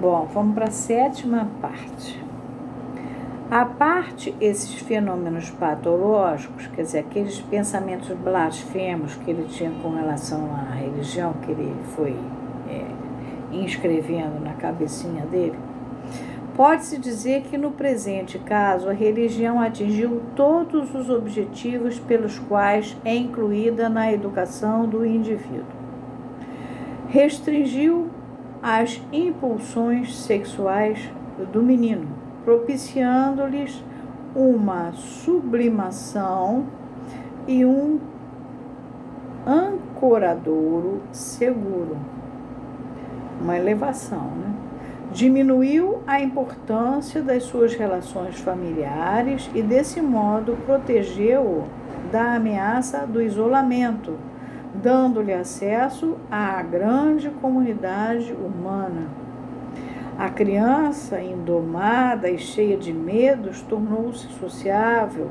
Bom, vamos para a sétima parte. A parte esses fenômenos patológicos, quer dizer, aqueles pensamentos blasfemos que ele tinha com relação à religião, que ele foi inscrevendo na cabecinha dele, pode-se dizer que no presente caso a religião atingiu todos os objetivos pelos quais é incluída na educação do indivíduo. Restringiu as impulsões sexuais do menino, propiciando-lhes uma sublimação e um ancoradouro seguro, uma elevação, né? Diminuiu a importância das suas relações familiares e, desse modo, protegeu-o da ameaça do isolamento, dando-lhe acesso à grande comunidade humana. A criança, indomada e cheia de medos, tornou-se sociável,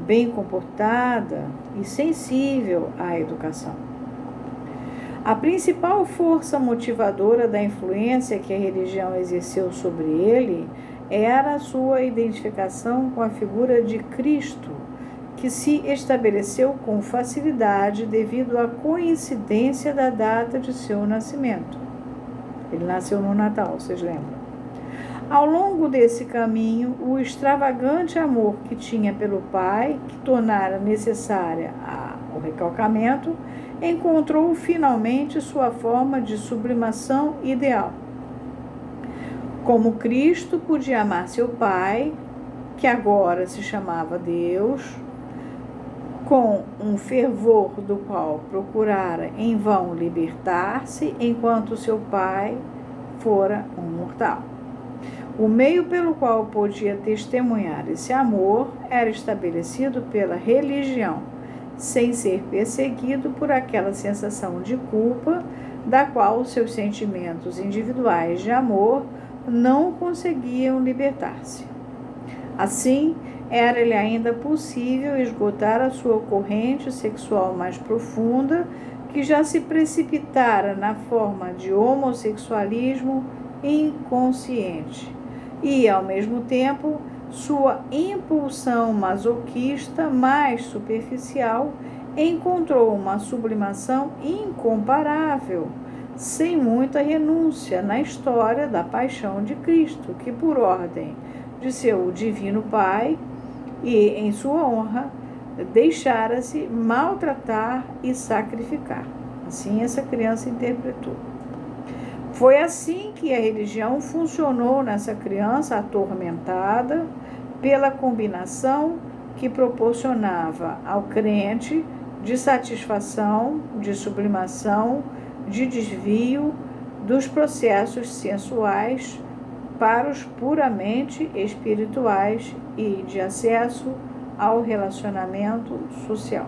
bem comportada e sensível à educação. A principal força motivadora da influência que a religião exerceu sobre ele era a sua identificação com a figura de Cristo, que se estabeleceu com facilidade devido à coincidência da data de seu nascimento. Ele nasceu no Natal, vocês lembram? Ao longo desse caminho, o extravagante amor que tinha pelo pai, que tornara necessária o recalcamento, encontrou finalmente sua forma de sublimação ideal. Como Cristo podia amar seu pai, que agora se chamava Deus, com um fervor do qual procurara em vão libertar-se, enquanto seu pai fora um mortal. O meio pelo qual podia testemunhar esse amor era estabelecido pela religião, sem ser perseguido por aquela sensação de culpa da qual seus sentimentos individuais de amor não conseguiam libertar-se. Assim, era-lhe ainda possível esgotar a sua corrente sexual mais profunda, que já se precipitara na forma de homossexualismo inconsciente, e, ao mesmo tempo, sua impulsão masoquista mais superficial encontrou uma sublimação incomparável, sem muita renúncia, na história da paixão de Cristo, que, por ordem de seu divino Pai e em sua honra, deixara-se maltratar e sacrificar. Assim essa criança interpretou. Foi assim que a religião funcionou nessa criança atormentada pela combinação que proporcionava ao crente de satisfação, de sublimação, de desvio dos processos sensuais para os puramente espirituais e de acesso ao relacionamento social.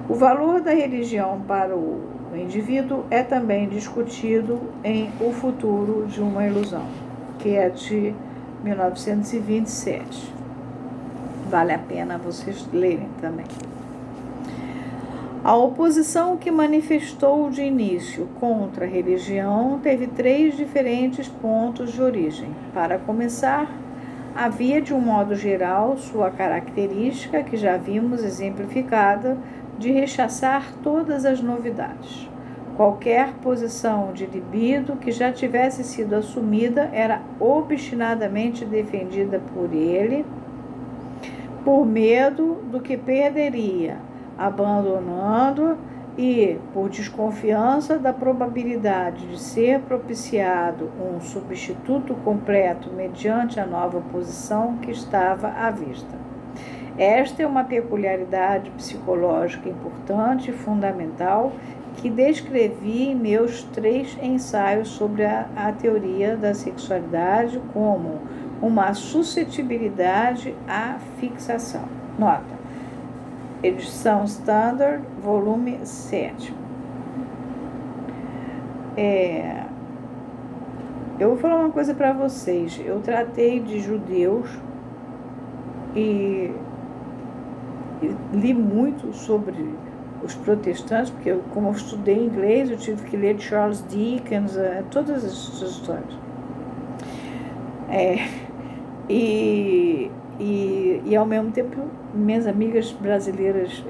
O valor da religião para o indivíduo é também discutido em O Futuro de uma Ilusão, que é de 1927. Vale a pena vocês lerem também. A oposição que manifestou de início contra a religião teve 3 diferentes pontos de origem. Para começar, havia de um modo geral sua característica, que já vimos exemplificada, de rechaçar todas as novidades. Qualquer posição de libido que já tivesse sido assumida era obstinadamente defendida por ele, por medo do que perderia, abandonando e por desconfiança da probabilidade de ser propiciado um substituto completo mediante a nova posição que estava à vista. Esta é uma peculiaridade psicológica importante e fundamental que descrevi em meus 3 ensaios sobre a teoria da sexualidade como uma suscetibilidade à fixação. Nota: edição Standard, volume 7. Eu vou falar uma coisa para vocês. Eu tratei de judeus e li muito sobre os protestantes, porque como eu estudei inglês, eu tive que ler Charles Dickens, todas essas histórias. É, e ao mesmo tempo, minhas amigas brasileiras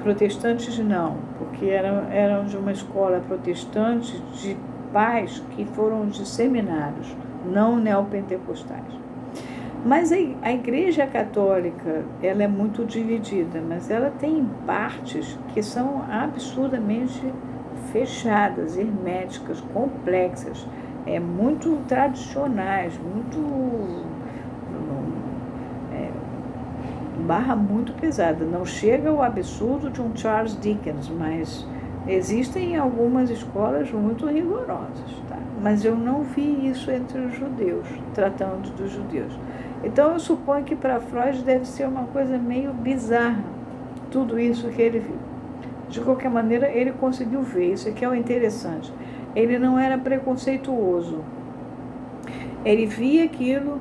protestantes não, porque eram de uma escola protestante de pais que foram de seminários, não neopentecostais. Mas a Igreja Católica, ela é muito dividida, mas ela tem partes que são absurdamente fechadas, herméticas, complexas, muito tradicionais, barra muito pesada. Não chega ao absurdo de um Charles Dickens, mas existem algumas escolas muito rigorosas, tá? Mas eu não vi isso entre os judeus, tratando dos judeus. Então eu suponho que para Freud deve ser uma coisa meio bizarra, tudo isso que ele viu. De qualquer maneira, ele conseguiu ver, isso aqui é o interessante. Ele não era preconceituoso. Ele via aquilo,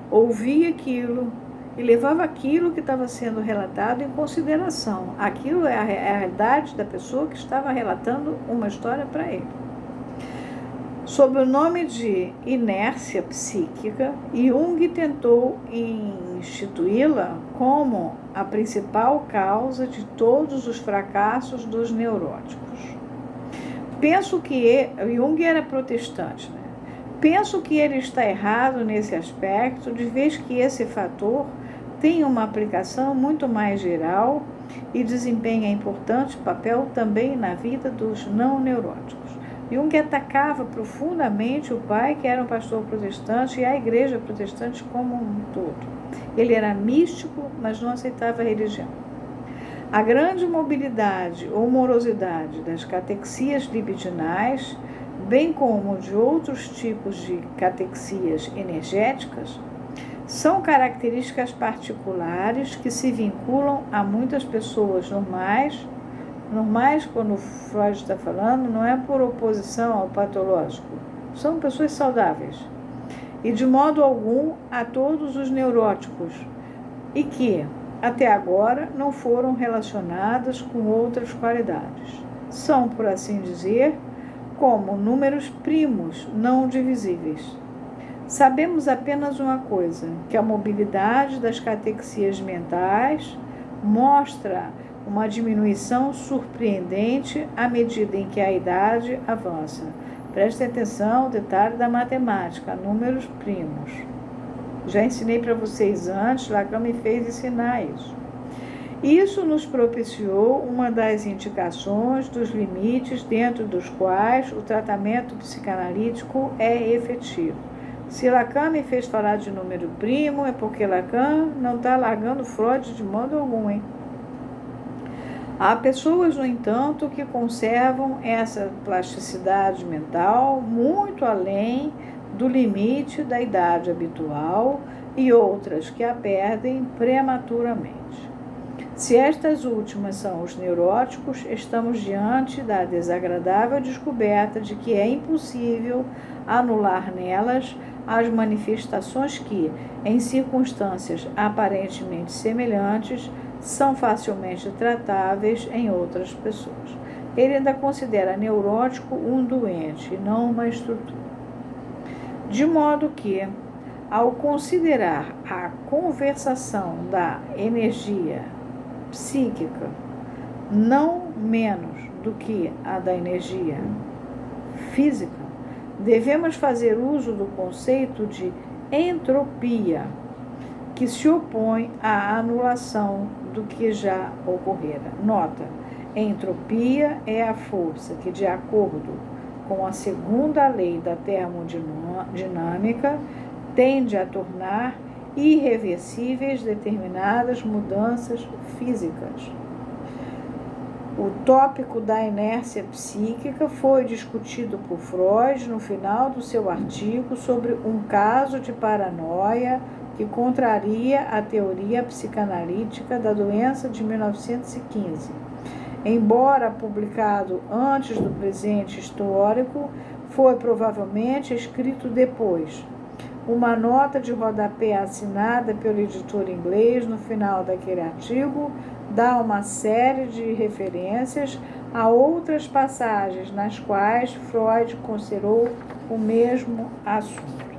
ouvia aquilo e levava aquilo que estava sendo relatado em consideração. Aquilo é a realidade da pessoa que estava relatando uma história para ele. Sob o nome de inércia psíquica, Jung tentou instituí-la como a principal causa de todos os fracassos dos neuróticos. Penso que Jung era protestante, né? Penso que ele está errado nesse aspecto, de vez que esse fator tem uma aplicação muito mais geral e desempenha importante papel também na vida dos não neuróticos. Jung atacava profundamente o pai, que era um pastor protestante, e a igreja protestante como um todo. Ele era místico, mas não aceitava a religião. A grande mobilidade ou morosidade das catexias libidinais, bem como de outros tipos de catexias energéticas, são características particulares que se vinculam a muitas pessoas normais, quando Freud está falando, não é por oposição ao patológico, são pessoas saudáveis, e de modo algum a todos os neuróticos, e que, até agora, não foram relacionadas com outras qualidades. São, por assim dizer, como números primos não divisíveis. Sabemos apenas uma coisa, que a mobilidade das catexias mentais mostra uma diminuição surpreendente à medida em que a idade avança. Prestem atenção ao detalhe da matemática, números primos. Já ensinei para vocês antes, Lacan me fez ensinar isso. Isso nos propiciou uma das indicações dos limites dentro dos quais o tratamento psicanalítico é efetivo. Se Lacan me fez falar de número primo, é porque Lacan não está largando Freud de modo algum, hein? Há pessoas, no entanto, que conservam essa plasticidade mental muito além do limite da idade habitual e outras que a perdem prematuramente. Se estas últimas são os neuróticos, estamos diante da desagradável descoberta de que é impossível anular nelas as manifestações que, em circunstâncias aparentemente semelhantes, são facilmente tratáveis em outras pessoas. Ele ainda considera neurótico um doente e não uma estrutura. De modo que, ao considerar a conversação da energia psíquica não menos do que a da energia física, devemos fazer uso do conceito de entropia, que se opõe à anulação do que já ocorrera. Nota, entropia é a força que, de acordo com a segunda lei da termodinâmica, tende a tornar irreversíveis determinadas mudanças físicas. O tópico da inércia psíquica foi discutido por Freud no final do seu artigo sobre um caso de paranoia que contraria a teoria psicanalítica da doença de 1915. Embora publicado antes do presente histórico, foi provavelmente escrito depois. Uma nota de rodapé assinada pelo editor inglês no final daquele artigo dá uma série de referências Há outras passagens nas quais Freud considerou o mesmo assunto.